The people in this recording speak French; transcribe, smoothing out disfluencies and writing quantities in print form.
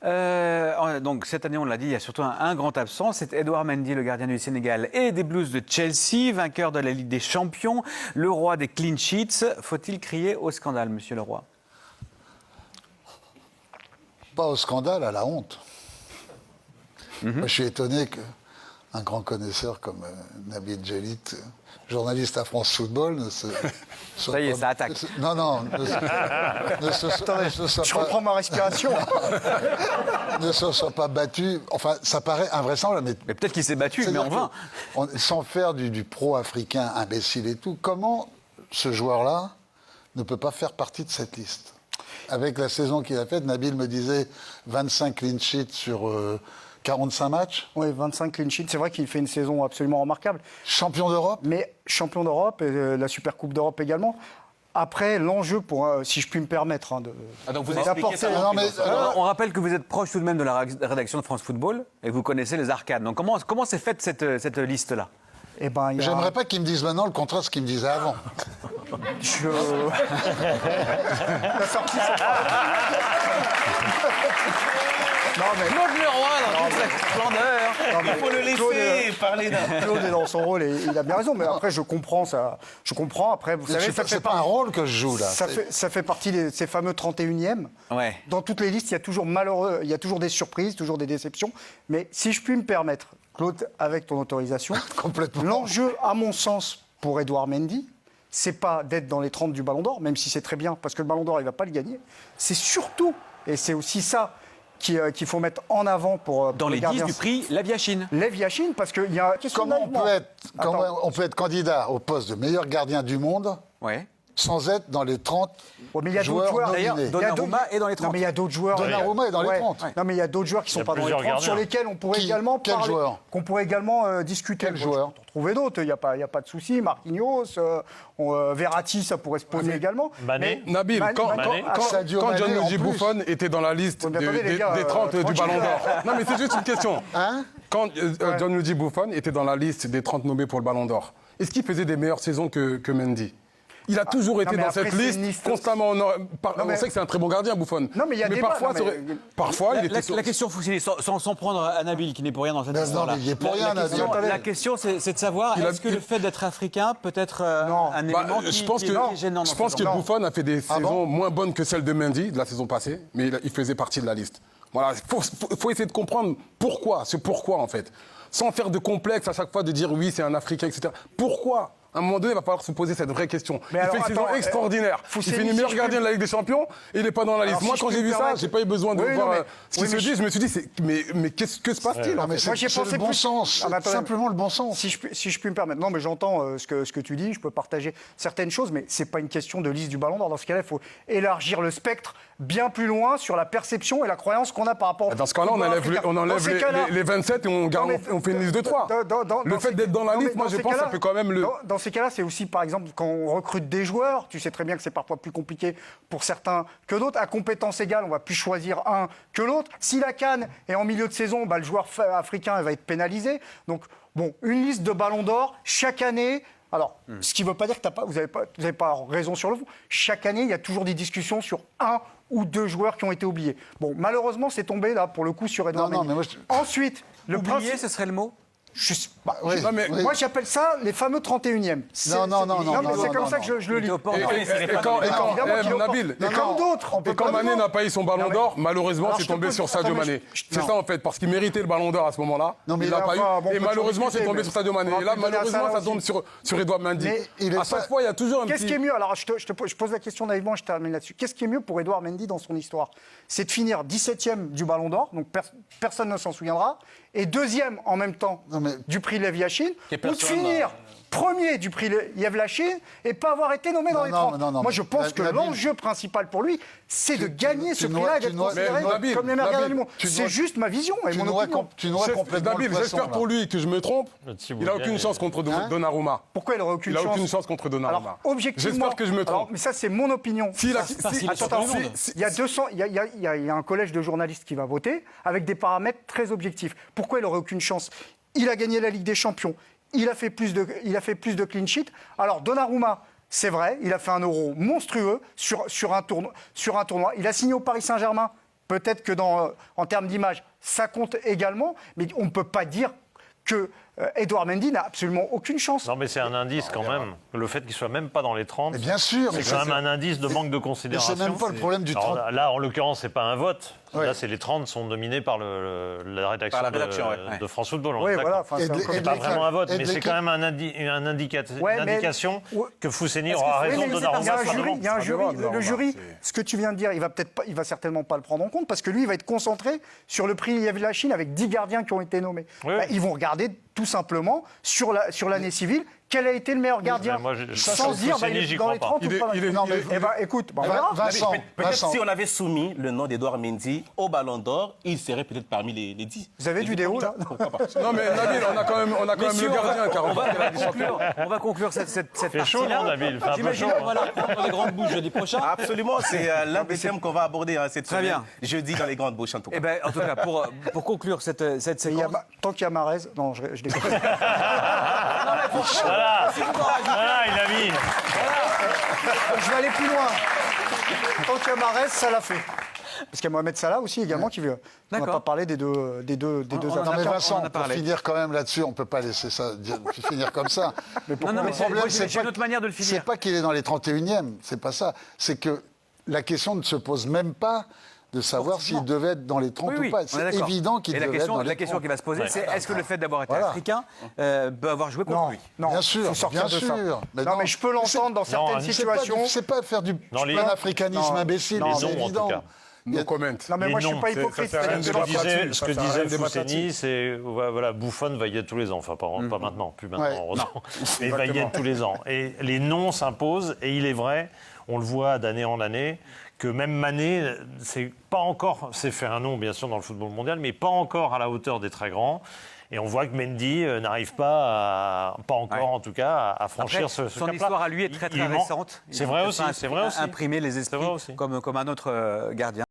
Donc cette année, on l'a dit, il y a surtout un grand absent, c'est Edouard Mendy, le gardien du Sénégal et des Blues de Chelsea, vainqueur de la Ligue des Champions, le roi des clean sheets. Faut-il crier au scandale, monsieur le roi? Pas au scandale, à la honte. Moi, je suis étonné qu'un grand connaisseur comme Nabil Djellit, journaliste à France Football, ne se soit Ça y est, pas- ça attaque. Non, Je reprends ma respiration. ne se soit pas battu. Enfin, ça paraît invraisemblable, Mais peut-être qu'il s'est battu, mais en vain. Sans faire du pro-africain imbécile et tout, comment ce joueur-là ne peut pas faire partie de cette liste? Avec la saison qu'il a faite, Nabil me disait 25 clean sheets sur 45 matchs. Oui, 25 clean sheets. C'est vrai qu'il fait une saison absolument remarquable. Champion d'Europe. Mais champion d'Europe et la Super Coupe d'Europe également. Après, l'enjeu, si je puis me permettre, Donc vous d'apporter- expliquez ça. Non, mais, On rappelle que vous êtes proche tout de même de la rédaction de France Football et que vous connaissez les arcades. Donc comment s'est faite cette liste-là? Eh ben, il y a- J'aimerais pas qu'il me dise maintenant le contraire de ce qu'il me disait avant. Je... La sortie, c'est Non, mais Claude Leroy dans toute sa splendeur. Il faut le laisser parler d'un. Claude est dans son rôle et il a bien raison. Mais après, je comprends ça. Je comprends. Après, vous savez, ça fait C'est pas un rôle que je joue là. Ça fait partie de ces fameux 31e. Ouais. Dans toutes les listes, il y a toujours il y a toujours des surprises, toujours des déceptions. Mais si je puis me permettre, Claude, avec ton autorisation, Complètement. l'enjeu, à mon sens, pour Edouard Mendy, c'est pas d'être dans les 30 du Ballon d'Or, même si c'est très bien, parce que le Ballon d'Or, il va pas le gagner. C'est surtout, et c'est aussi ça qu'il faut mettre en avant pour Dans les les 10 gardiens. du prix Lev Yachine. Lev Yachine, parce qu'il y a... Comment Attends. on peut être candidat au poste de meilleur gardien du monde Ouais. sans être dans les 30 Ouais, mais il y a d'autres joueurs joueurs. D'ailleurs, nominés? Donnarumma est dans les 30. Non, mais il y a d'autres joueurs. Donnarumma est dans les 30. Non, mais il y a d'autres joueurs qui sont Il y a pas dans les plusieurs 30, sur gardiens. lesquels on pourrait Qui? également Quel parler, joueur qu'on pourrait également discuter. Quel Bon, joueur je peux en trouver d'autres, il n'y a pas de souci. Marquinhos, Verratti, ça pourrait se poser également. Mané. Mais- Nabil, Mané- Mané- Sadio quand Mané, en Gianluigi plus. Buffon était dans la liste Mais attendez, les gars, des 30 du tranquille. Ballon d'Or. Non, mais c'est juste une question. Hein? Quand Gianluigi Buffon était dans la liste des 30 nommés pour le Ballon d'Or, est-ce qu'il faisait des meilleures saisons que Mendy? Il a toujours été mais dans après, cette c'est liste, une liste- constamment. On mais- sait que c'est un très bon gardien, Buffon. Non, mais il y a débat, parfois, non, mais- parfois il La était. la question, Foussini, sans prendre à Nabil, qui n'est pour rien dans cette Non, histoire-là. mais il est pour rien, la question, Nabil. la question, c'est de savoir, Il a- est-ce que le fait d'être africain peut être Non. un Bah, élément qui je pense qui est gênant dans je pense ce que genre? Buffon a fait des Ah saisons bon moins bonnes que celles de Mendy de la saison passée, mais il faisait partie de la liste. Voilà, faut essayer de comprendre pourquoi, c'est pourquoi en fait, sans faire de complexe à chaque fois de dire oui c'est un Africain, etc. Pourquoi? À un moment donné, il va falloir se poser cette vraie question. Mais Il alors, fait une saison attends, extraordinaire. Il Foussini, fait une si meilleure je gardien puis- de la Ligue des Champions et il n'est pas dans la liste. Alors, Moi, si quand je j'ai puis vu me ça, permettre- j'ai pas eu besoin de Oui, non, voir mais- ce qui oui, se mais dit. Je me suis dit, mais qu'est-ce que se passe-t-il en Non, mais fait? Moi, j'y ai c'est pensé le bon plus. sens. Ah, mais attendez. Simplement le bon sens. Si je puis me permettre. Non, mais j'entends ce que tu dis, je peux partager certaines choses, mais c'est pas une question de liste du Ballon d'Or. Dans ce cas-là, il faut élargir le spectre bien plus loin sur la perception et la croyance qu'on a par rapport au Dans ce cas-là, on football enlève, africain. on Dans enlève ces cas-là- les 27 et Non, mais- on fait une liste de 3. Le fait d'être dans la liste, moi, je pense que ça peut quand même le... Dans ces cas-là, c'est aussi, par exemple, quand on recrute des joueurs, tu sais très bien que c'est parfois plus compliqué pour certains que d'autres. À compétence égale, on va plus choisir un que l'autre. Si la CAN est en milieu de saison, bah, le joueur africain va être pénalisé. Donc, bon, une liste de ballons d'or chaque année. Alors, ce qui ne veut pas dire que vous n'avez pas raison sur le fond. Chaque année, il y a toujours des discussions sur un ou deux joueurs qui ont été oubliés. Bon, malheureusement, c'est tombé, là, pour le coup, sur Edouard Non, Mendy. mais moi, Ensuite, le Oublier, principe... ce serait le mot? Oui, Non, mais- oui. Moi, j'appelle ça les fameux 31e. Non, non, non, non, mais c'est non, comme non, ça que je le Il lis. était au port. Et Non, quand, Évidemment qu'il est au Nabil, port. Et comme d'autres, on peut et quand pas Mané dire non. n'a pas eu son ballon Non, mais- d'or, malheureusement, Alors, c'est je te tombé pose- sur Sadio attends, mais Mané. je- C'est non. ça en fait, parce qu'il méritait le ballon d'or à ce moment-là. Non, mais Il l'a là, pas enfin, bon, eu. Et on peut malheureusement, discuter, c'est tombé mais sur Sadio Mané. on Et là, va plus donner à malheureusement, ça ça tombe aussi. sur Edouard Mendy. Mais il est À chaque pas- fois, il y a toujours un Qu'est-ce qui est petit... mieux? Alors, je pose la question naïvement, je termine là-dessus. Qu'est-ce qui est mieux pour Edouard Mendy dans son histoire? C'est de finir 17e du Ballon d'Or, donc personne ne s'en souviendra, et deuxième en même temps Non, mais- du prix Lev Yachine, Et ou de personne, finir premier du prix Lev Yachine et pas avoir été nommé dans Non, les non, 30. non, non, Moi, je pense que Nabil- l'enjeu principal pour lui, c'est de gagner ce tu prix-là et d'être dois- considéré mais Nabil, comme les meilleurs gardiens du monde. tu C'est dois- juste ma vision et mon opinion. Tu noierais complètement Nabil, le poisson, j'espère là. pour lui que je me trompe. petit Il bout n'a de aucune gagne. chance contre Hein Donnarumma. Pourquoi il aurait aucune Il n'a chance? aucune chance contre Donnarumma. Alors, objectivement. J'espère que je me Alors, trompe. mais ça, c'est mon opinion. Si la- parce qu'il est Attends, champion du monde. il y a 200, il y a un collège de journalistes qui va voter avec des paramètres très objectifs. Pourquoi il n'aurait aucune chance? Il a gagné la Ligue des Champions. Il a fait plus de clean sheet. Alors, Donnarumma, c'est vrai, il a fait un euro monstrueux sur un tournoi. Il a signé au Paris Saint-Germain peut-être que en termes d'image, ça compte également, mais on ne peut pas dire que Edouard Mendy n'a absolument aucune chance. Non, mais c'est un indice quand même. Le fait qu'il soit même pas dans les 30, Mais bien sûr, mais c'est quand même un indice de manque de mais considération. c'est même pas le problème du 30. Alors, là, en l'occurrence, c'est pas un vote. Ouais. Là, c'est les 30 sont dominés par la rédaction, Par la rédaction, de France Football. on Oui, est voilà. d'accord. Enfin, Et c'est de- un et peu- C'est de pas l'équipe- vraiment un vote, et de mais c'est l'équipe- quand même Ouais, une mais- indication Ouais. que Fousseni Est-ce que- aura oui, raison mais de c'est donner parce Il y a un Ça jury, il y a un Ça jury. demande, Le là, jury, c'est- ce que tu viens de dire, il va certainement pas le prendre en compte parce que lui, il va être concentré sur le prix Yves Lachine avec 10 gardiens qui ont été nommés. Oui. Bah, ils vont regarder tout simplement sur l'année civile quel a été le meilleur gardien. mais moi, sans ça, dire Fousseni, il est j'y dans crois les pas. 30 ou pas. Non, mais- Eh ben, écoute, on verra. Vincent, Peut-être Vincent. si on avait soumis le nom d'Edouard Mendy au Ballon d'Or, il serait peut-être parmi les 10. Vous avez du déo, là Pourquoi pas? Non, mais Nabil, on a quand même Messieurs, le gardien qui a on remporté la Ligue des on va conclure cette fait chaud, partie-là. non, Nabil? Il fait un peu J'imagine chaud, qu'on va la reprendre dans les grandes bouches jeudi prochain. Absolument, c'est l'un des thèmes qu'on va aborder cette Très semaine, bien. jeudi dans les grandes bouches en tout cas. Eh ben, en tout cas, pour conclure cette Et il y a séquence. tant qu'il y a Marez, non, je déconne. Voilà, il a mis. Je vais aller plus loin. Tant qu'il y a Marez, ça l'a fait. Parce qu'il y a Mohamed Salah aussi également qui veut. On n'a D'accord. pas parlé des deux On en attaquants. Non mais on en Vincent, a pour parlé. finir quand même là-dessus, on ne peut pas laisser ça finir comme ça. Non, non, mais Le problème, j'ai c'est une autre manière de le c'est finir. pas qu'il est dans les 31e, c'est pas ça. C'est que la question ne se pose même pas de savoir s'il devait être dans les 30 Oui, oui, ou pas. on est C'est d'accord. évident qu'il Et devait être dans les la question 30. qui va se poser, c'est est-ce que le fait d'avoir été Voilà. africain peut avoir joué contre Non, lui non, Bien sûr, faut sortir bien de ça. sûr. Mais non, non. mais je peux l'entendre dans certaines C'est pas, situations. c'est pas faire du Dans les- panafricanisme Non, imbécile, non, c'est non, en tout évident. cas. Il y a- No comment. Non, mais Les moi, je suis noms, pas c'est- hypocrite. ça sert à rien de C'est-à-dire débattre que- là-dessus. Ce que Ça sert à rien disait de débattre Fousseni, là-dessus. c'est voilà, Buffon va y être tous les ans. Enfin, pas maintenant, plus maintenant, Ouais. heureusement. Mais il va y être tous les ans. Et les noms s'imposent. Et il est vrai, on le voit d'année en année, que même Mané, c'est fait un nom, bien sûr, dans le football mondial, mais pas encore à la hauteur des très grands. Et on voit que Mendy n'arrive pas encore Ouais. en tout cas, à franchir Après, ce son cap-là. histoire à lui est très Il ment. récente. C'est Il vrai peut aussi, pas c'est vrai aussi. imprimer les C'est esprits vrai aussi. comme un autre gardien.